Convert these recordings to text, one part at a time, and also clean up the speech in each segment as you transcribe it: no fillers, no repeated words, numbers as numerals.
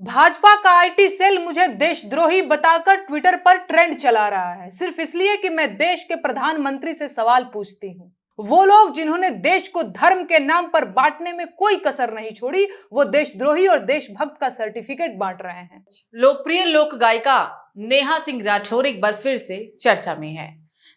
भाजपा का IT cell मुझे देशद्रोही बताकर ट्विटर पर ट्रेंड चला रहा है, सिर्फ इसलिए कि मैं देश के प्रधानमंत्री से सवाल पूछती हूँ। वो लोग जिन्होंने देश को धर्म के नाम पर बांटने में कोई कसर नहीं छोड़ी, वो देशद्रोही और देशभक्त का सर्टिफिकेट बांट रहे हैं। लोकप्रिय लोक गायिका नेहा सिंह राठौर एक बार फिर से चर्चा में है।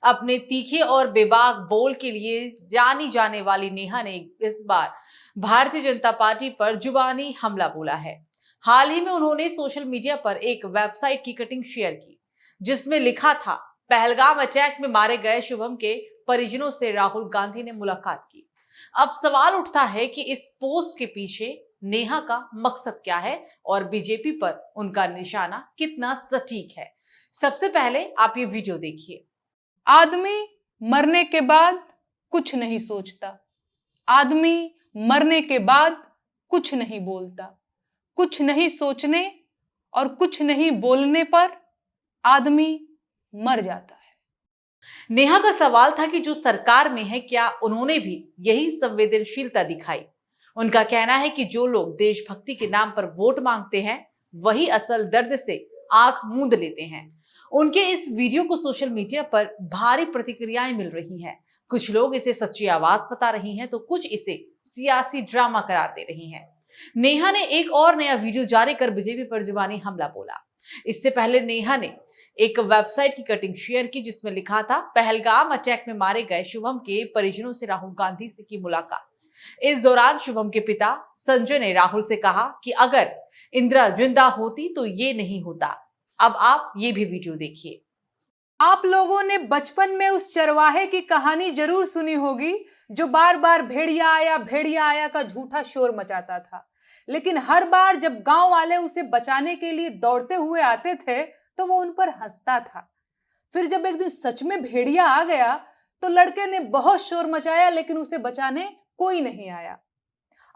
अपने तीखे और बेबाक बोल के लिए जानी जाने वाली नेहा ने इस बार भारतीय जनता पार्टी पर जुबानी हमला बोला है। हाल ही में उन्होंने सोशल मीडिया पर एक वेबसाइट की कटिंग शेयर की, जिसमें लिखा था, पहलगाम अटैक में मारे गए शुभम के परिजनों से राहुल गांधी ने मुलाकात की। अब सवाल उठता है कि इस पोस्ट के पीछे नेहा का मकसद क्या है और बीजेपी पर उनका निशाना कितना सटीक है। सबसे पहले आप ये वीडियो देखिए। आदमी मरने के बाद कुछ नहीं सोचता, आदमी मरने के बाद कुछ नहीं बोलता। कुछ नहीं सोचने और कुछ नहीं बोलने पर आदमी मर जाता है। नेहा का सवाल था कि जो सरकार में है, क्या उन्होंने भी यही संवेदनशीलता दिखाई? उनका कहना है कि जो लोग देशभक्ति के नाम पर वोट मांगते हैं, वही असल दर्द से आंख मूंद लेते हैं। उनके इस वीडियो को सोशल मीडिया पर भारी प्रतिक्रियाएं मिल रही हैं। कुछ लोग इसे सच्ची आवाज बता रही हैं, तो कुछ इसे सियासी ड्रामा करार दे रही हैं। नेहा ने एक और नया वीडियो जारी कर बीजेपी पर जुबानी हमला बोला। इससे पहले नेहा ने एक वेबसाइट की कटिंग शेयर की, जिसमें लिखा था, पहलगाम अटैक में मारे गए शुभम के परिजनों से राहुल गांधी से की मुलाकात। इस दौरान शुभम के पिता संजय ने राहुल से कहा कि अगर इंदिरा जिंदा होती तो ये नहीं होता। अब आप ये भी वीडियो देखिए। आप लोगों ने बचपन में उस चरवाहे की कहानी जरूर सुनी होगी, जो बार बार भेड़िया आया का झूठा शोर मचाता था, लेकिन हर बार जब गांव वाले उसे बचाने के लिए दौड़ते हुए आते थे तो वो उन पर हंसता था। फिर जब एक दिन सच में भेड़िया आ गया तो लड़के ने बहुत शोर मचाया, लेकिन उसे बचाने कोई नहीं आया।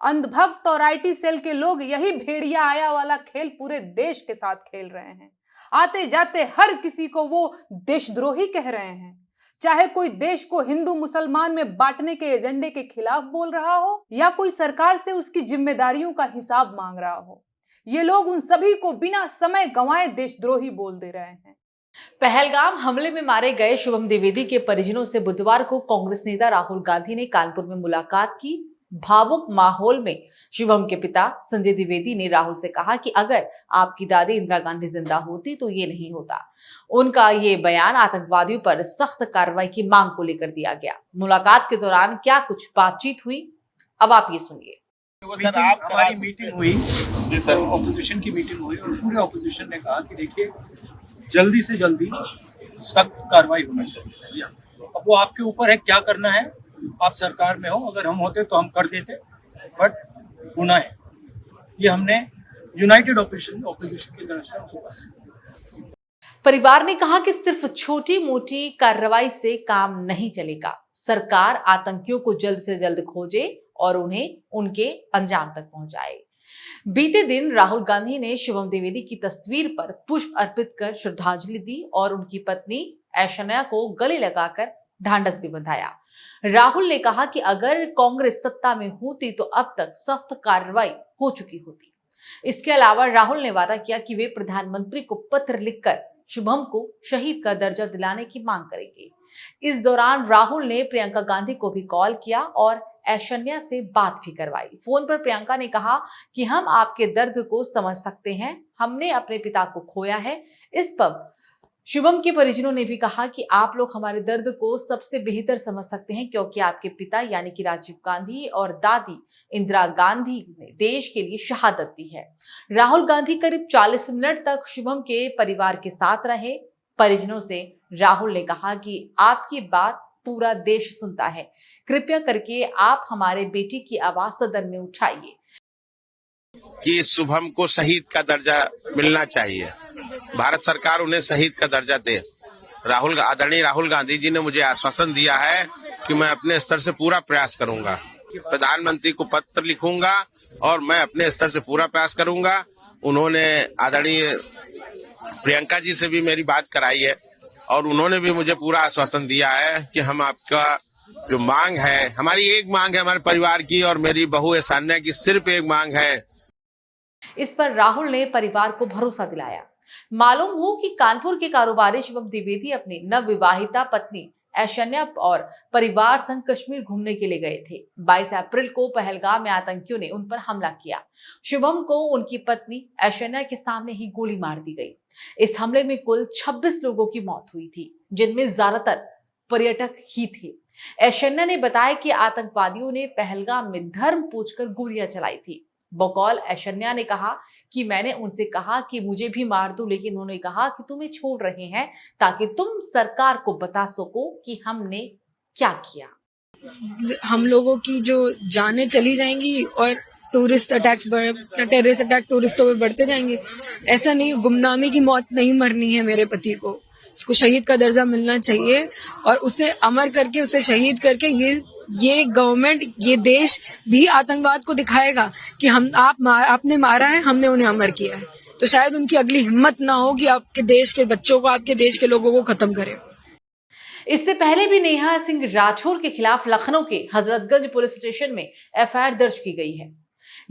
अंधभक्त और आईटी सेल के लोग यही भेड़िया आया वाला खेल पूरे देश के साथ खेल रहे हैं। आते जाते हर किसी को वो देशद्रोही कह रहे हैं, चाहे कोई देश को हिंदू मुसलमान में बांटने के एजेंडे के खिलाफ बोल रहा हो या कोई सरकार से उसकी जिम्मेदारियों का हिसाब मांग रहा हो। ये लोग उन सभी को बिना समय गंवाए देशद्रोही बोल दे रहे हैं। पहलगाम हमले में मारे गए शुभम द्विवेदी के परिजनों से बुधवार को कांग्रेस नेता राहुल गांधी ने कानपुर में मुलाकात की। भावुक माहौल में शुभम के पिता संजय द्विवेदी ने राहुल से कहा कि अगर आपकी दादी इंदिरा गांधी जिंदा होती तो ये नहीं होता। उनका ये बयान आतंकवादियों पर सख्त कार्रवाई की मांग को लेकर दिया गया। मुलाकात के दौरान क्या कुछ बातचीत हुई, अब आप ये सुनिए। हमारी मीटिंग हुई, ऑपोजिशन की मीटिंग हुई और पूरे ऑपोजिशन ने कहा कि देखिए, जल्दी से जल्दी सख्त कार्रवाई होना चाहिए। अब वो आपके ऊपर है, क्या करना है। आप सरकार में हो, अगर हम होते तो हम कर देते, बट होना है। ये हमने यूनाइटेड ऑपोजिशन की तरफ से। परिवार ने कहा कि सिर्फ छोटी मोटी कार्रवाई से काम नहीं चलेगा। सरकार आतंकियों को जल्द से जल्द खोजे और उन्हें उनके अंजाम तक पहुंचाए। बीते दिन राहुल गांधी ने शुभम द्विवेदी की तस्वीर पर पुष्प अर्पित कर श्रद्धांजलि दी और उनकी पत्नी ऐश्वर्या को गले लगाकर ढांढस भी बंधाया। राहुल ने कहा कि अगर कांग्रेस सत्ता में होती तो अब तक सख्त कार्रवाई हो चुकी होती। इसके अलावा राहुल ने वादा किया कि वे प्रधानमंत्री को पत्र लिखकर शुभम को शहीद का दर्जा दिलाने की मांग करेंगे। इस दौरान राहुल ने प्रियंका गांधी को भी कॉल किया और ऐश्वर्या से बात भी करवाई। फोन पर प्रियंका ने कहा कि हम आपके दर्द को समझ सकते हैं, हमने अपने पिता को खोया है। इस पर शुभम के परिजनों ने भी कहा कि आप लोग हमारे दर्द को सबसे बेहतर समझ सकते हैं, क्योंकि आपके पिता यानी कि राजीव गांधी और दादी इंदिरा गांधी ने देश के लिए शहादत दी है। राहुल गांधी करीब 40 मिनट तक शुभम के परिवार के साथ रहे। परिजनों से राहुल ने कहा कि आपकी बात पूरा देश सुनता है, कृपया करके आप हमारे बेटी की आवाज सदन में उठाइए कि शुभम को शहीद का दर्जा मिलना चाहिए। भारत सरकार उन्हें शहीद का दर्जा दे। आदरणीय राहुल गांधी जी ने मुझे आश्वासन दिया है कि मैं अपने स्तर से पूरा प्रयास करूंगा, प्रधानमंत्री को पत्र लिखूंगा और मैं अपने स्तर से पूरा प्रयास करूंगा। उन्होंने आदरणीय प्रियंका जी से भी मेरी बात कराई है और उन्होंने भी मुझे पूरा आश्वासन दिया है कि हम आपका जो मांग है, हमारी एक मांग है हमारे परिवार की और मेरी बहू ऐश्वर्या की सिर्फ एक मांग है। इस पर राहुल ने परिवार को भरोसा दिलाया। मालूम हो कि कानपुर के कारोबारी शिवम द्विवेदी अपनी नवविवाहिता पत्नी ऐशन्या और परिवार संग कश्मीर घूमने के लिए गए थे। 22 अप्रैल को पहलगाम में आतंकियों ने उन पर हमला किया। शुभम को उनकी पत्नी ऐशन्या के सामने ही गोली मार दी गई। इस हमले में कुल 26 लोगों की मौत हुई थी, जिनमें ज्यादातर पर्यटक ही थे। ऐशन्या ने बताया कि आतंकवादियों ने पहलगाम में धर्म पूछकर गोलियां चलाई थी। बकौल ऐशन्या ने कहा कि मैंने उनसे कहा कि मुझे भी मार दो, लेकिन उन्होंने कहा कि तुम्हें छोड़ रहे हैं ताकि तुम सरकार को बता सको कि हमने क्या किया। हम लोगों की जो जानें चली जाएंगी और टूरिस्ट अटैक्स टेररिस्ट अटैक टूरिस्टों पे बढ़ते जाएंगे। ऐसा नहीं, गुमनामी की मौत नहीं मरनी है मेरे पति को। उसको शहीद का दर्जा मिलना चाहिए और उसे अमर करके, उसे शहीद करके ये गवर्नमेंट, ये देश भी आतंकवाद को दिखाएगा कि आपने मारा है, हमने उन्हें अमर किया है। तो शायद उनकी अगली हिम्मत ना हो कि आपके देश के बच्चों को, आपके देश के लोगों को खत्म करे। इससे पहले भी नेहा सिंह राठौर के खिलाफ लखनऊ के हजरतगंज पुलिस स्टेशन में एफआईआर दर्ज की गई है।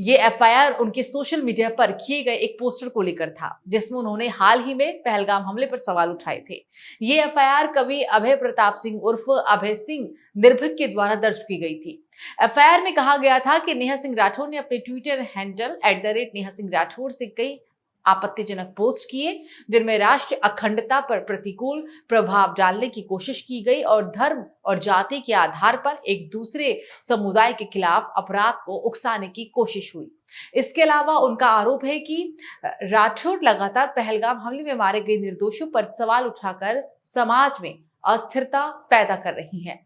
ये एफआईआर उनके सोशल मीडिया पर किए गए एक पोस्टर को लेकर था, जिसमें उन्होंने हाल ही में पहलगाम हमले पर सवाल उठाए थे। ये एफआईआर कवि अभय प्रताप सिंह उर्फ अभय सिंह निर्भीक के द्वारा दर्ज की गई थी। एफआईआर में कहा गया था कि नेहा सिंह राठौर ने अपने ट्विटर हैंडल @नेहा सिंह राठौर से कई आपत्तिजनक पोस्ट किए, जिनमें राष्ट्रीय अखंडता पर प्रतिकूल प्रभाव डालने की कोशिश की गई और धर्म और जाति के आधार पर एक दूसरे समुदाय के खिलाफ अपराध को उकसाने की कोशिश हुई। इसके अलावा उनका आरोप है कि राठौर लगातार पहलगाम हमले में मारे गए निर्दोषों पर सवाल उठाकर समाज में अस्थिरता पैदा कर रही हैं।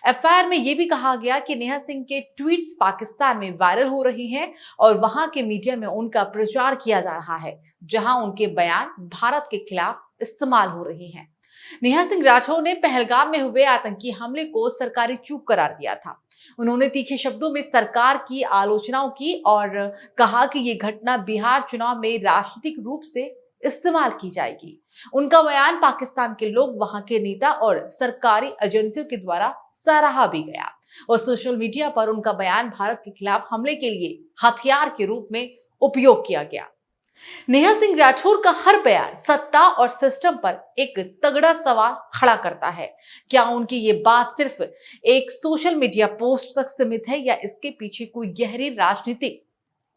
एफआईआर में यह भी कहा गया कि नेहा सिंह के ट्वीट्स पाकिस्तान में वायरल हो रही हैं और वहां के मीडिया में उनका प्रचार किया जा रहा है, जहां उनके बयान भारत के खिलाफ इस्तेमाल हो रहे हैं। नेहा सिंह राठौर ने पहलगाम में हुए आतंकी हमले को सरकारी चूक करार दिया था। उन्होंने तीखे शब्दों में सरकार की आलोचनाओं की और कहा कि ये घटना बिहार चुनाव में राजनीतिक रूप से इस्तेमाल की जाएगी। उनका बयान पाकिस्तान के लोग, वहां के नेता और सरकारी एजेंसियों के द्वारा सराहा भी गया और सोशल मीडिया पर उनका बयान भारत के खिलाफ हमले के लिए हथियार के रूप में उपयोग किया गया। नेहा सिंह राठौर का हर बयान सत्ता और सिस्टम पर एक तगड़ा सवाल खड़ा करता है। क्या उनकी ये बात सिर्फ एक सोशल मीडिया पोस्ट तक सीमित है या इसके पीछे कोई गहरी राजनीतिक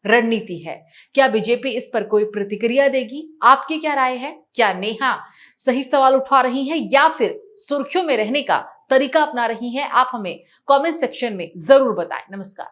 रणनीति है? क्या बीजेपी इस पर कोई प्रतिक्रिया देगी? आपकी क्या राय है? क्या नेहा सही सवाल उठा रही हैं या फिर सुर्खियों में रहने का तरीका अपना रही हैं? आप हमें कमेंट सेक्शन में जरूर बताएं। नमस्कार।